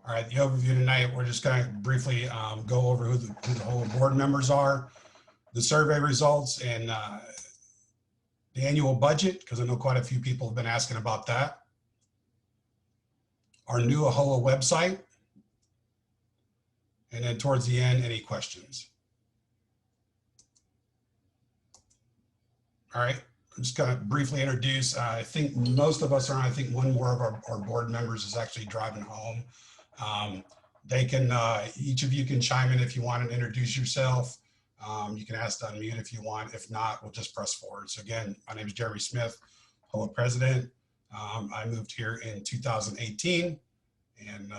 All right, the overview tonight, we're just going to briefly go over who the whole board members are, the survey results, and the annual budget, because I know quite a few people have been asking about that. Our new AHOA website. And then towards the end, any questions? All right, I'm just going to briefly introduce, I think most of us are, I think one more of our board members is actually driving home. They can, each of you can chime in if you want to introduce yourself. You can ask to unmute if you want. If not, we'll just press forward. So again, my name is Jeremy Smith, AHOA president. I moved here in 2018, and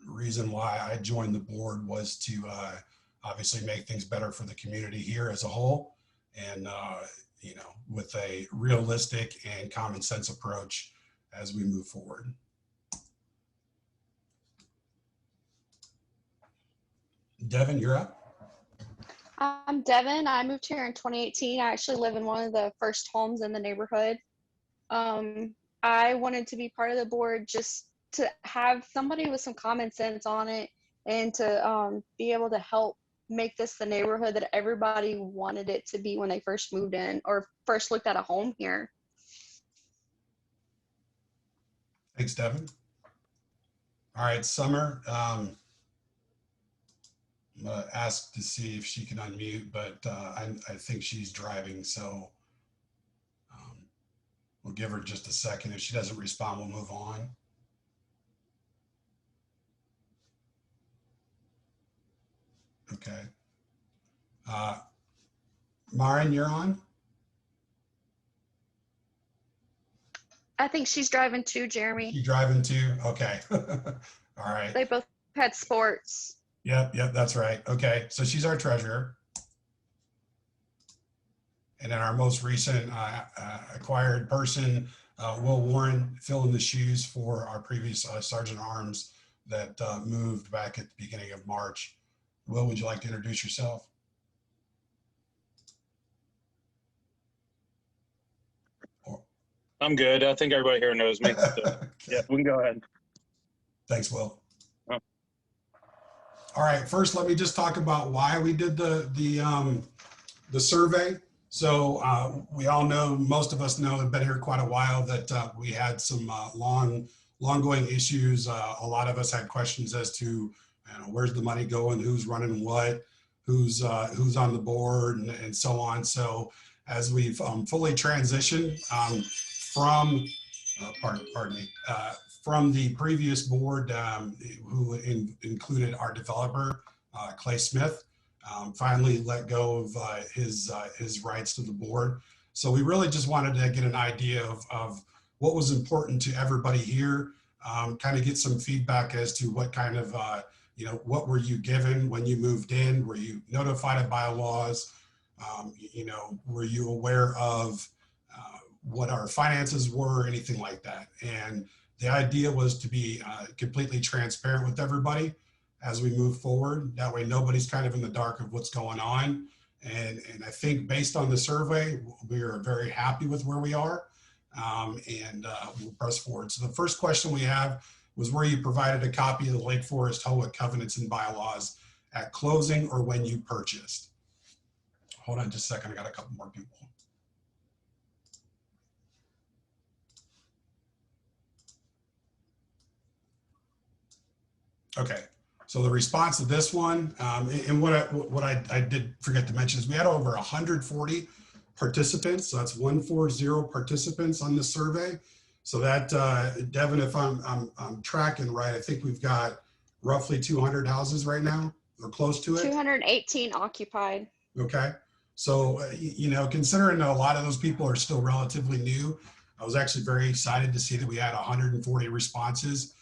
reason why I joined the board was to obviously make things better for the community here as a whole, and you know, with a realistic and common sense approach as we move forward. Devin, you're up. I'm Devin. I moved here in 2018. I actually live in one of the first homes in the neighborhood. I wanted to be part of the board just to have somebody with some common sense on it, and to be able to help make this the neighborhood that everybody wanted it to be when they first moved in or first looked at a home here. Thanks, Devin. All right, Summer. I'm gonna ask to see if she can unmute, but I think she's driving, so we'll give her just a second. If she doesn't respond, we'll move on. Okay. Marin, you're on? I think she's driving too, Jeremy. You driving too? Okay. All right. They both had sports. Yep, that's right. Okay, so she's our treasurer. And then our most recent acquired person, Will Warren, filling the shoes for our previous Sergeant Arms that moved back at the beginning of March. Will, would you like to introduce yourself? I'm good. I think everybody here knows me. So, Okay. yeah, we can go ahead. Thanks, Will. Oh. All right, first let me just talk about why we did the survey. So we all know, most of us know, have been here quite a while, that we had some long-going issues. A lot of us had questions as to, where's the money going, who's running what, who's on the board, and so on. So as we've fully transitioned from, pardon me, from the previous board, who included our developer, Clay Smith, finally let go of his rights to the board. So we really just wanted to get an idea of what was important to everybody here, kind of get some feedback as to what kind of, what were you given when you moved in? Were you notified of bylaws? Were you aware of what our finances were, anything like that? And the idea was to be completely transparent with everybody as we move forward. That way nobody's kind of in the dark of what's going on. And I think based on the survey, we are very happy with where we are, and we'll press forward. So the first question we have was, were you provided a copy of the Lake Forest HOA covenants and bylaws at closing or when you purchased? Hold on just a second, I got a couple more people. Okay, so the response to this one, and what I did forget to mention is we had over 140 participants. So that's 140 participants on this survey. So that, Devin, if I'm tracking right, I think we've got roughly 200 houses right now, or close to it. 218 occupied. Okay, so considering that a lot of those people are still relatively new, I was actually very excited to see that we had 140 responses.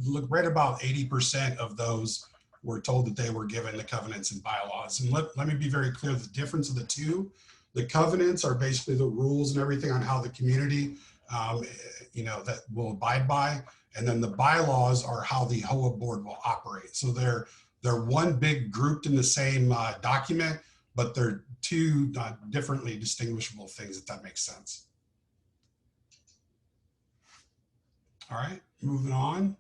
Look, right about 80% of those were told that they were given the covenants and bylaws. And let me be very clear, the difference of the two. The covenants are basically the rules and everything on how the community, that will abide by. And then the bylaws are how the HOA board will operate. So they're one big grouped in the same document, but they're two differently distinguishable things, if that makes sense. All right, moving on.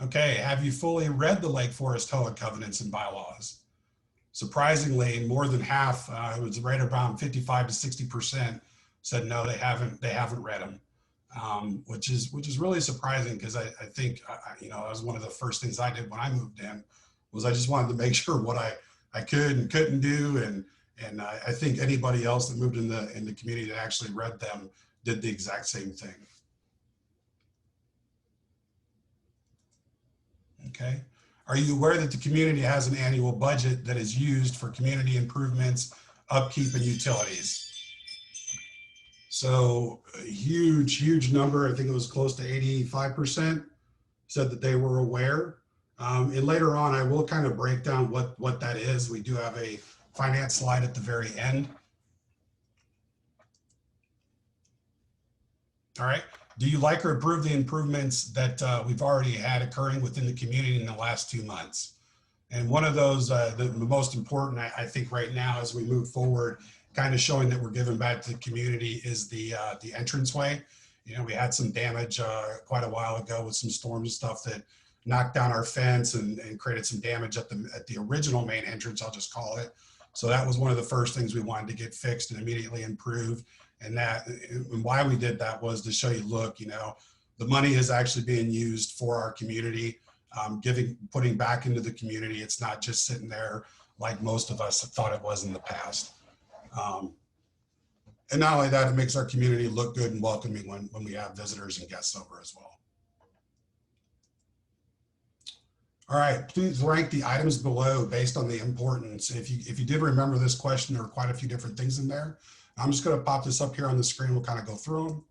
Okay, have you fully read the Lake Forest HOA covenants and bylaws? Surprisingly, more than half, it was right around 55 to 60% said no, they haven't read them, which is really surprising because I think that was one of the first things I did when I moved in was I just wanted to make sure what I could and couldn't do, and I think anybody else that moved in the community that actually read them did the exact same thing. Okay. Are you aware that the community has an annual budget that is used for community improvements, upkeep, and utilities? So a huge number, I think it was close to 85%, said that they were aware. And later on, I will kind of break down what that is. We do have a finance slide at the very end. All right. Do you like or approve the improvements that we've already had occurring within the community in the last 2 months? And one of those, the most important, I think right now as we move forward, kind of showing that we're giving back to the community is the entranceway. We had some damage quite a while ago with some storms and stuff that knocked down our fence and created some damage at the original main entrance, I'll just call it. So that was one of the first things we wanted to get fixed and immediately improve. And why we did that was to show you, look, the money is actually being used for our community, putting back into the community. It's not just sitting there like most of us thought it was in the past. And not only that, it makes our community look good and welcoming when we have visitors and guests over as well. All right, please rank the items below based on the importance. If you did remember this question, there were quite a few different things in there. I'm just going to pop this up here on the screen. We'll kind of go through them.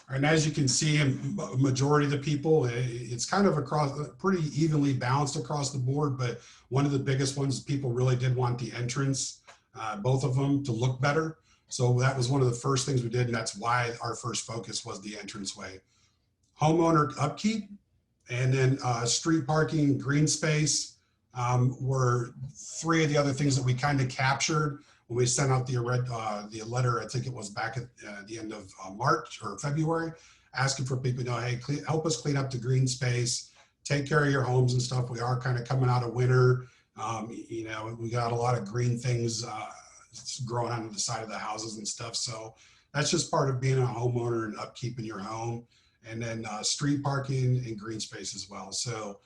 And as you can see, a majority of the people, it's kind of pretty evenly balanced across the board. But one of the biggest ones, people really did want the entrance, both of them, to look better. So that was one of the first things we did, and that's why our first focus was the entranceway. Homeowner upkeep, and then street parking, green space were three of the other things that we kind of captured when we sent out the letter. I think it was back at the end of March or February, asking for people to know, hey, help us clean up the green space, take care of your homes and stuff. We are kind of coming out of winter. We got a lot of green things growing onto the side of the houses and stuff. So that's just part of being a homeowner and upkeeping your home. And then street parking and green space as well. So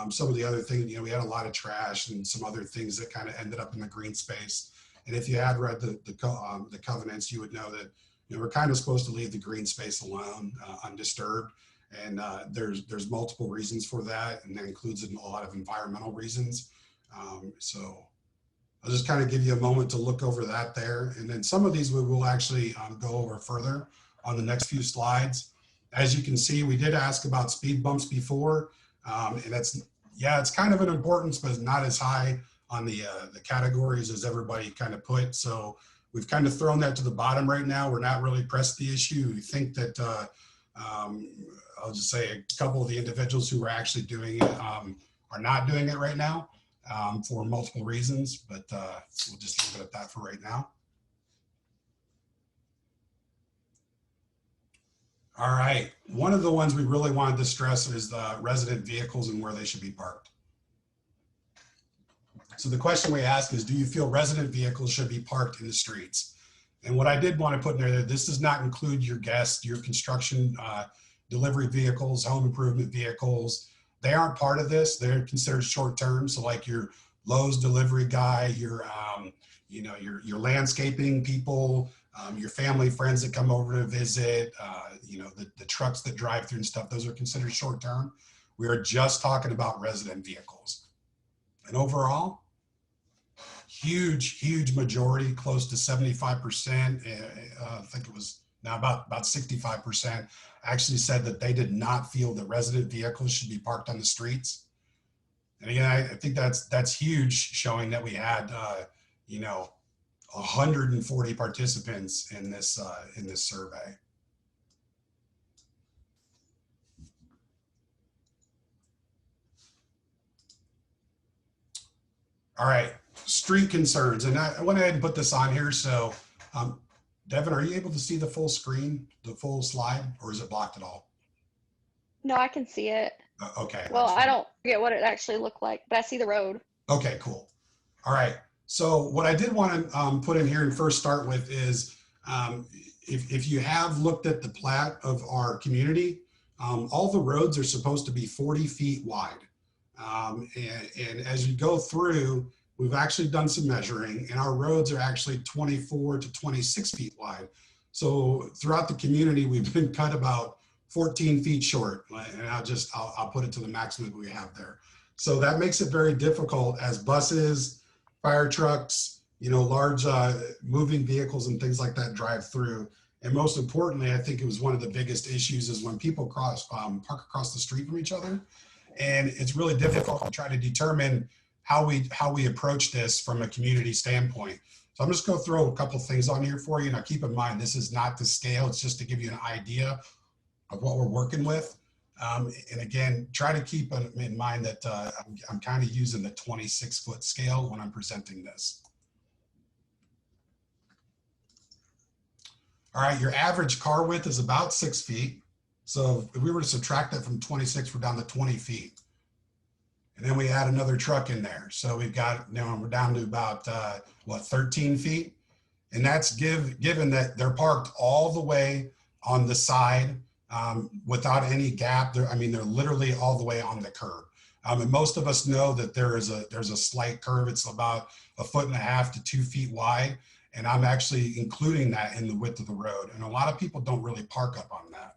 some of the other things, we had a lot of trash and some other things that kind of ended up in the green space. And if you had read the covenants, you would know that we're kind of supposed to leave the green space alone, undisturbed. And there's multiple reasons for that, and that includes a lot of environmental reasons. So I'll just kind of give you a moment to look over that there. And then some of these we will actually go over further on the next few slides. As you can see, we did ask about speed bumps before, and it's kind of an importance, but not as high on the categories as everybody kind of put. So we've kind of thrown that to the bottom right now. We're not really pressed the issue. We think that I'll just say a couple of the individuals who are actually doing it are not doing it right now for multiple reasons, but we'll just leave it at that for right now. All right, one of the ones we really wanted to stress is the resident vehicles and where they should be parked. So the question we ask is, do you feel resident vehicles should be parked in the streets? And what I did want to put in there, that this does not include your guests, your construction delivery vehicles, home improvement vehicles. They aren't part of this. They're considered short-term. So like your Lowe's delivery guy, your landscaping people, your family, friends that come over to visit, the trucks that drive through and stuff, those are considered short-term. We are just talking about resident vehicles. And overall, huge majority, close to 75%, I think it was now about 65%, actually said that they did not feel that resident vehicles should be parked on the streets. And again, I think that's huge, showing that we had 140 participants in this survey. All right, street concerns, and I went ahead and put this on here. So, Devin, are you able to see the full screen, the full slide, or is it blocked at all? No, I can see it. Okay. Well, I don't forget what it actually looked like, but I see the road. Okay, cool. All right. So what I did want to put in here and first start with is if you have looked at the plat of our community, all the roads are supposed to be 40 feet wide. And as you go through, we've actually done some measuring, and our roads are actually 24 to 26 feet wide. So throughout the community, we've been cut about 14 feet short, and I'll put it to the maximum we have there. So that makes it very difficult as buses, fire trucks, large moving vehicles and things like that drive through. And most importantly, I think it was one of the biggest issues is when people park across the street from each other. And it's really difficult to try to determine how we approach this from a community standpoint. So I'm just going to throw a couple of things on here for you. Now, keep in mind, this is not to scale. It's just to give you an idea of what we're working with. And again, try to keep in mind that I'm kind of using the 26-foot scale when I'm presenting this. All right, your average car width is about 6 feet. So if we were to subtract that from 26, we're down to 20 feet. And then we add another truck in there. So we've got, we're down to about, 13 feet. And that's given that they're parked all the way on the side without any gap. They're literally all the way on the curb. And most of us know that there's a slight curve. It's about 1.5 to 2 feet wide. And I'm actually including that in the width of the road. And a lot of people don't really park up on that.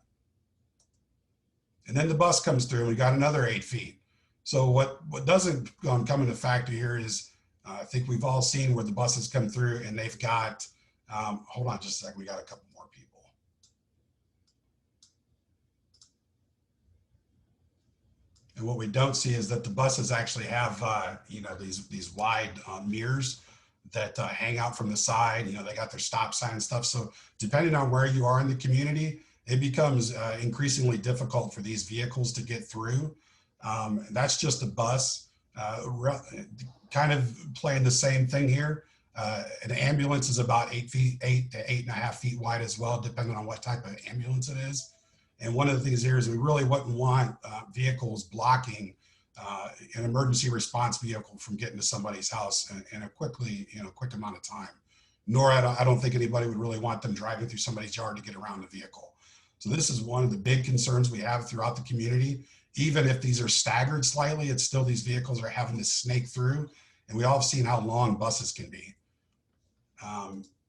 And then the bus comes through and we got another 8 feet. So what doesn't come into factor here is I think we've all seen where the buses come through and they've got, hold on just a second, we got a couple more people. And what we don't see is that the buses actually have, these wide mirrors that hang out from the side. They got their stop sign and stuff. So depending on where you are in the community, it becomes increasingly difficult for these vehicles to get through. That's just a bus, kind of playing the same thing here. An ambulance is about 8 to 8.5 feet wide as well, depending on what type of ambulance it is. And one of the things here is we really wouldn't want vehicles blocking an emergency response vehicle from getting to somebody's house in a quick amount of time. Nor I don't think anybody would really want them driving through somebody's yard to get around the vehicle. So this is one of the big concerns we have throughout the community. Even if these are staggered slightly, it's still these vehicles are having to snake through. And we all have seen how long buses can be.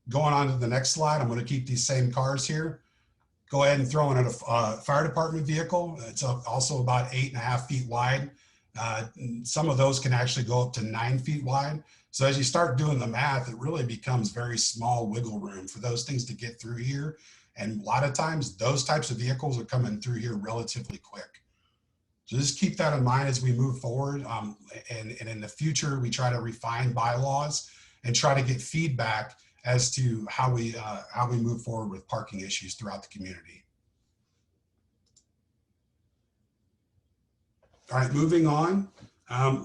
Going on to the next slide, I'm going to keep these same cars here. Go ahead and throw in a fire department vehicle. It's also about 8.5 feet wide. Some of those can actually go up to 9 feet wide. So as you start doing the math, it really becomes very small wiggle room for those things to get through here. And a lot of times those types of vehicles are coming through here relatively quick. So just keep that in mind as we move forward. And in the future, we try to refine bylaws and try to get feedback as to how we move forward with parking issues throughout the community. All right, moving on.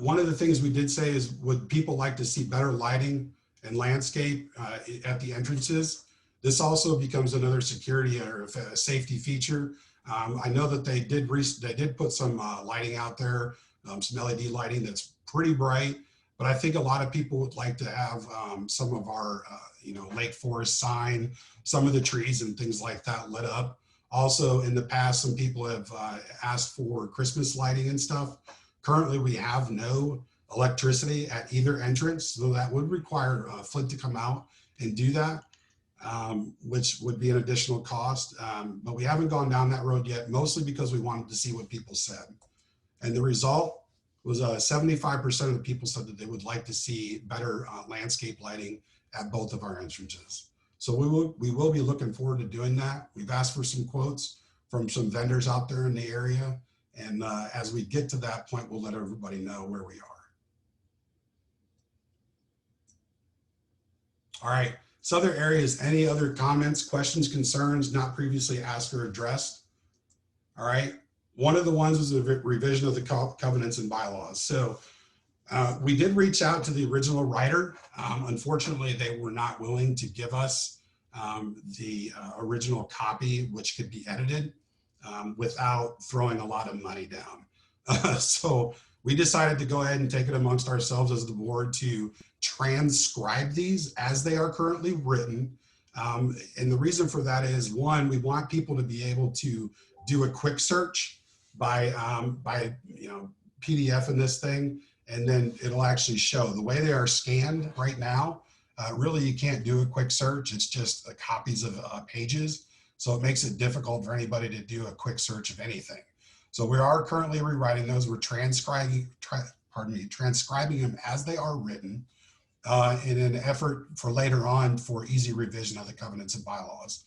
One of the things we did say is, would people like to see better lighting and landscape at the entrances? This also becomes another security or a safety feature. I know that they did put some lighting out there, some LED lighting that's pretty bright, but I think a lot of people would like to have some of our, Lake Forest sign, some of the trees and things like that lit up. Also, in the past, some people have asked for Christmas lighting and stuff. Currently, we have no electricity at either entrance, so that would require Flint to come out and do that. Which would be an additional cost, but we haven't gone down that road yet, mostly because we wanted to see what people said. And the result was 75% of the people said that they would like to see better landscape lighting at both of our entrances. So we will be looking forward to doing that. We've asked for some quotes from some vendors out there in the area. And as we get to that point, we'll let everybody know where we are. All right. So other areas, any other comments, questions, concerns not previously asked or addressed? All right. One of the ones was a revision of the covenants and bylaws. So we did reach out to the original writer. Unfortunately, they were not willing to give us the original copy, which could be edited. without throwing a lot of money down. So we decided to go ahead and take it amongst ourselves as the board to transcribe these as they are currently written. And the reason for that is, one, we want people to be able to do a quick search by PDF in this thing, and then it'll actually show. The way they are scanned right now, really you can't do a quick search. It's just copies of pages. So it makes it difficult for anybody to do a quick search of anything. So we are currently rewriting those. We're transcribing them as they are written in an effort for later on for easy revision of the covenants and bylaws.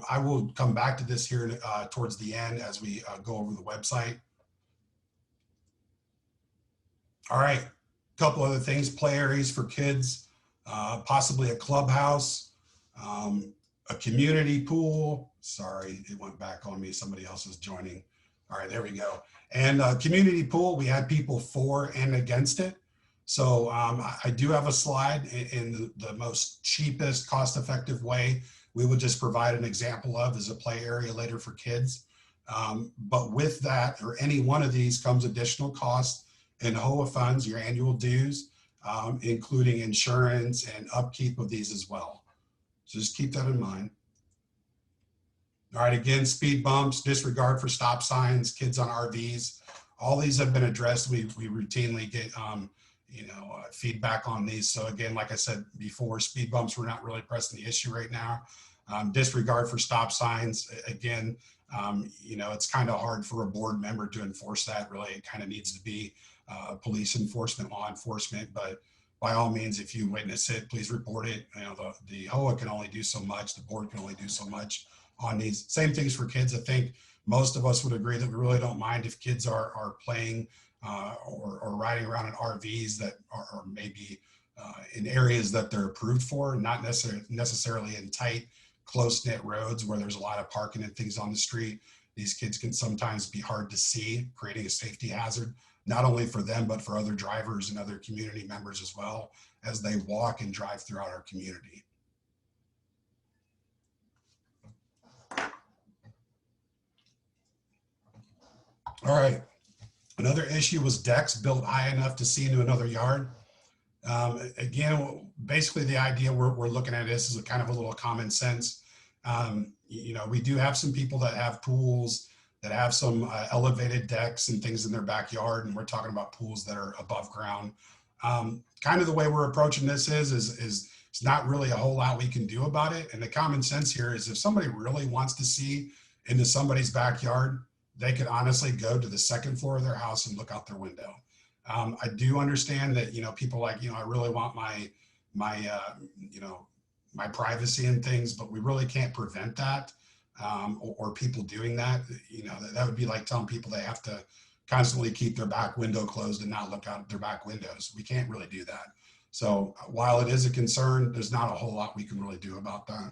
I will come back to this here towards the end as we go over the website. All right, a couple other things: play areas for kids, possibly a clubhouse, a community pool. Sorry, it went back on me. Somebody else is joining. All right, there we go. And community pool, we had people for and against it. So I do have a slide in the most cheapest, cost-effective way. We would just provide an example of as a play area later for kids. But with that, or any one of these, comes additional costs and HOA funds, your annual dues, including insurance and upkeep of these as well. So just keep that in mind. All right, again, speed bumps, disregard for stop signs, kids on RVs, all these have been addressed. We routinely get feedback on these. So again, like I said before, speed bumps, we're not really pressing the issue right now. Disregard for stop signs, again, it's kind of hard for a board member to enforce that. Really, it kind of needs to be police enforcement, law enforcement, but by all means, if you witness it, please report it. The HOA can only do so much, the board can only do so much on these. Same things for kids. I think most of us would agree that we really don't mind if kids are playing or riding around in RVs that are maybe in areas that they're approved for, not necessarily in tight, close-knit roads where there's a lot of parking and things on the street. These kids can sometimes be hard to see, creating a safety hazard, not only for them, but for other drivers and other community members as well, as they walk and drive throughout our community. All right. Another issue was decks built high enough to see into another yard. Again, basically the idea we're looking at this is a kind of a little common sense. We do have some people that have pools that have some elevated decks and things in their backyard, and we're talking about pools that are above ground. Kind of the way we're approaching this is it's not really a whole lot we can do about it. And the common sense here is if somebody really wants to see into somebody's backyard, they could honestly go to the second floor of their house and look out their window. I do understand that, people like, I really want my privacy and things, but we really can't prevent that. Or people doing that, that would be like telling people they have to constantly keep their back window closed and not look out their back windows. We can't really do that. So while it is a concern, there's not a whole lot we can really do about that.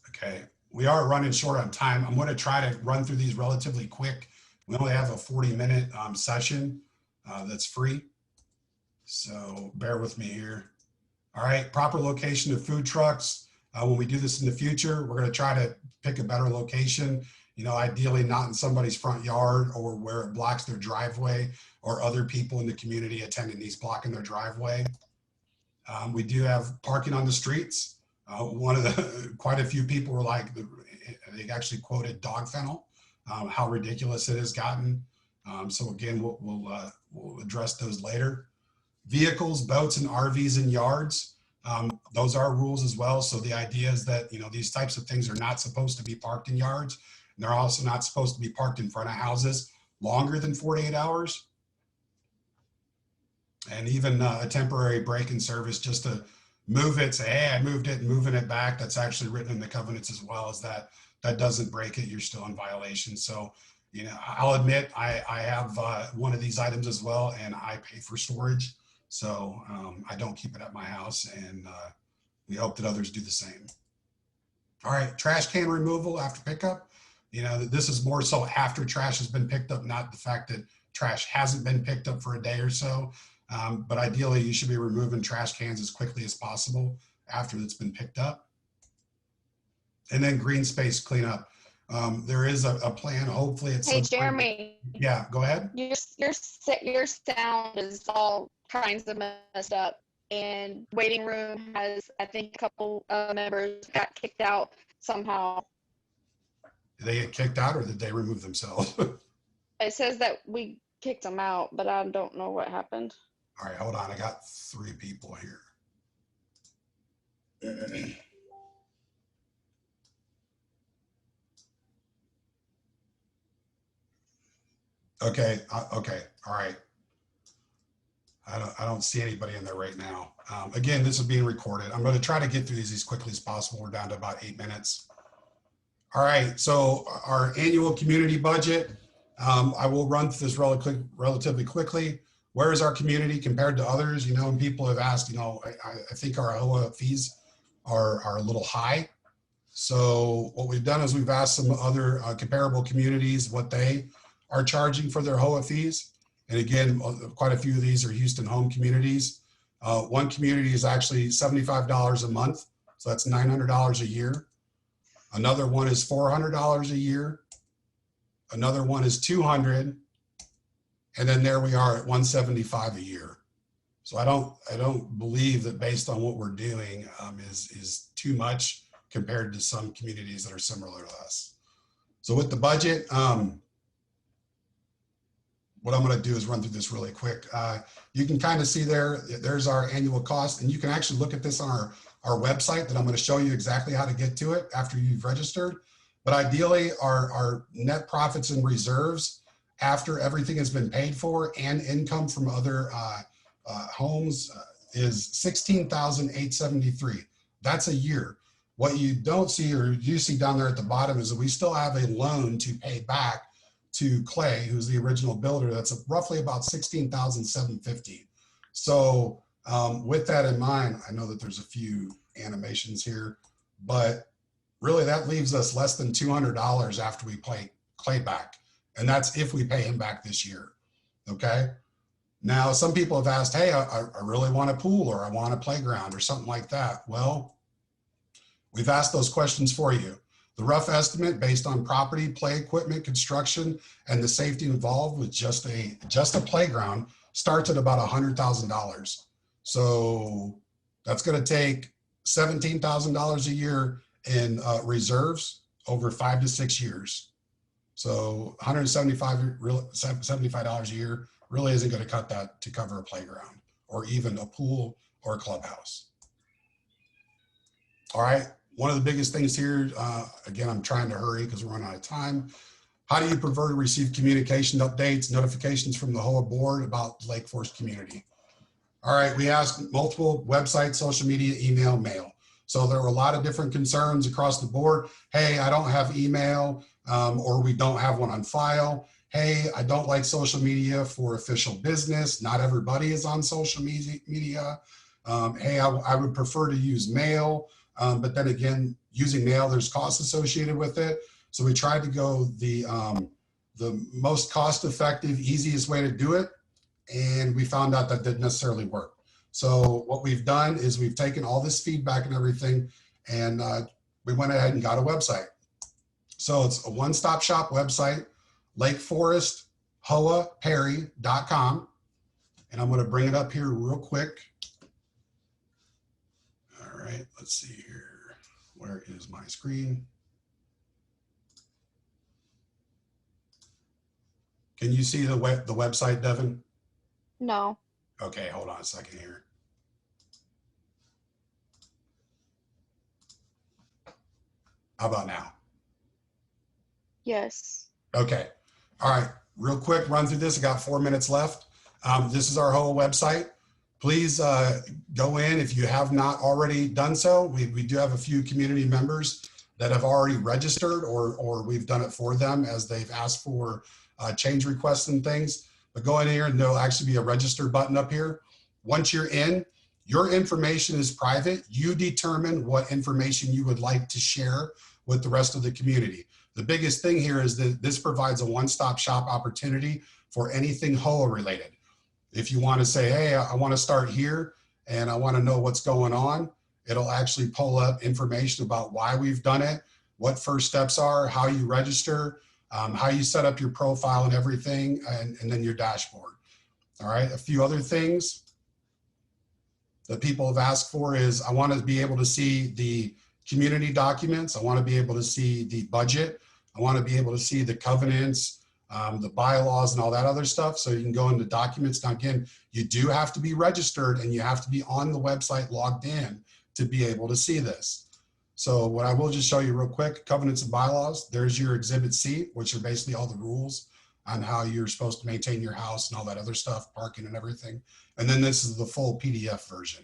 Okay, we are running short on time. I'm going to try to run through these relatively quick. We only have a 40-minute session that's free. So bear with me here. All right, proper location of food trucks. When we do this in the future, we're going to try to pick a better location, ideally not in somebody's front yard or where it blocks their driveway or other people in the community attending these blocking their driveway. We do have parking on the streets. Quite a few people were like, they actually quoted dog fennel, how ridiculous it has gotten. So again, we'll address those later. Vehicles, boats, and RVs in yards. Those are rules as well. So the idea is that, these types of things are not supposed to be parked in yards. And they're also not supposed to be parked in front of houses longer than 48 hours. And even a temporary break-in service just to move it, say, hey, I moved it, and moving it back. That's actually written in the covenants as well, as that doesn't break it, you're still in violation. So, I'll admit I have one of these items as well, and I pay for storage. So I don't keep it at my house, and we hope that others do the same. All right, trash can removal after pickup. This is more so after trash has been picked up, not the fact that trash hasn't been picked up for a day or so. But ideally, you should be removing trash cans as quickly as possible after it's been picked up. And then green space cleanup. There is a plan, hopefully at Hey, some point. Jeremy, Yeah, go ahead. your sound is all kinds of messed up, and waiting room has, I think, a couple members got kicked out somehow. Did they get kicked out or did they remove themselves? All It says that we kicked them out, but I don't know what happened. right, hold on. I got 3 people here. Okay, okay, all right. I don't see anybody in there right now. Again, this is being recorded. I'm going to try to get through these as quickly as possible. We're down to about 8 minutes. All right, so our annual community budget, I will run through this relatively quickly. Where is our community compared to others? You know, and people have asked, you know, I think our HOA fees are a little high. So what we've done is we've asked some other comparable communities what they are charging for their HOA fees. And again, quite a few of these are Houston home communities. One community is actually $75 a month. So that's $900 a year. Another one is $400 a year. Another one is $200. And then there we are at $175 a year. So I don't believe that based on what we're doing is too much compared to some communities that are similar to us. So with the budget, what I'm going to do is run through this really quick. You can kind of see there's our annual cost, and you can actually look at this on our website that I'm going to show you exactly how to get to it after you've registered. But ideally, our net profits and reserves after everything has been paid for and income from other homes is $16,873. That's a year. What you don't see or you see down there at the bottom is that we still have a loan to pay back to Clay, who's the original builder. That's roughly about $16,750. So with that in mind, I know that there's a few animations here, but really that leaves us less than $200 after we pay Clay back. And that's if we pay him back this year, okay? Now, some people have asked, hey, I really want a pool or I want a playground or something like that. Well, we've asked those questions for you. The rough estimate based on property, play equipment, construction, and the safety involved with just a playground starts at about $100,000. So that's going to take $17,000 a year in reserves over 5 to 6 years. So $175 a year really isn't going to cut that to cover a playground or even a pool or a clubhouse. All right. One of the biggest things here, again, I'm trying to hurry because we're running out of time. How do you prefer to receive communication updates, notifications from the HOA board about Lake Forest community? All right, we asked multiple websites, social media, email, mail. So there were a lot of different concerns across the board. Hey, I don't have email, or we don't have one on file. Hey, I don't like social media for official business. Not everybody is on social media. Hey, I would prefer to use mail. But then again, using mail, there's costs associated with it. So we tried to go the most cost-effective, easiest way to do it. And we found out that didn't necessarily work. So what we've done is we've taken all this feedback and everything, and we went ahead and got a website. So it's a one-stop shop website, lakeforesthoaperry.com. And I'm going to bring it up here real quick. All right, let's see here. Where is my screen? Can you see the website, Devin? No. Okay, hold on a second here. How about now? Yes. Okay. All right. Real quick run through this. I got 4 minutes left. This is our whole website. Please go in if you have not already done so. We do have a few community members that have already registered or we've done it for them as they've asked for change requests and things. But go in here and there'll actually be a register button up here. Once you're in, your information is private. You determine what information you would like to share with the rest of the community. The biggest thing here is that this provides a one-stop shop opportunity for anything HOA related. If you want to say, hey, I want to start here and I want to know what's going on, it'll actually pull up information about why we've done it, what first steps are, how you register, how you set up your profile and everything, and then your dashboard. All right, a few other things that people have asked for is I want to be able to see the community documents. I want to be able to see the budget. I want to be able to see the covenants, the bylaws and all that other stuff. So you can go into documents. Now, again, you do have to be registered and you have to be on the website logged in to be able to see this. So what I will just show you real quick, covenants and bylaws, there's your exhibit C, which are basically all the rules on how you're supposed to maintain your house and all that other stuff, parking and everything. And then this is the full PDF version.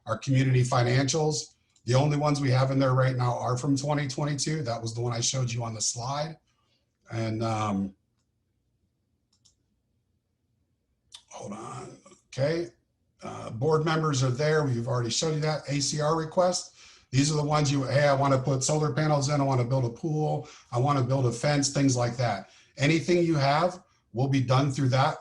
Our community financials, the only ones we have in there right now are from 2022. That was the one I showed you on the slide. And hold on, okay. Board members are there. We've already showed you that. ACR request. These are the ones you, hey, I want to put solar panels in. I want to build a pool. I want to build a fence, things like that. Anything you have will be done through that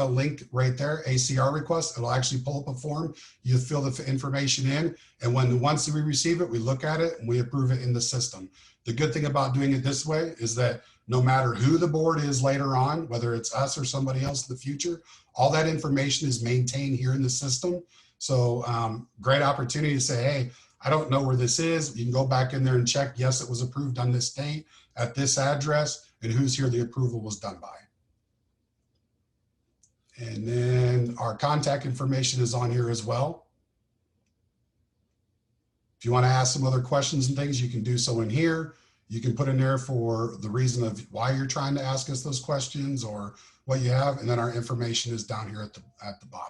link right there, ACR request. It'll actually pull up a form. You fill the information in. And once we receive it, we look at it and we approve it in the system. The good thing about doing it this way is that no matter who the board is later on, whether it's us or somebody else in the future, all that information is maintained here in the system. So great opportunity to say, hey, I don't know where this is. You can go back in there and check, yes, it was approved on this date at this address and who's here the approval was done by. And then our contact information is on here as well. If you want to ask some other questions and things, you can do so in here. You can put in there for the reason of why you're trying to ask us those questions or what you have. And then our information is down here at the bottom.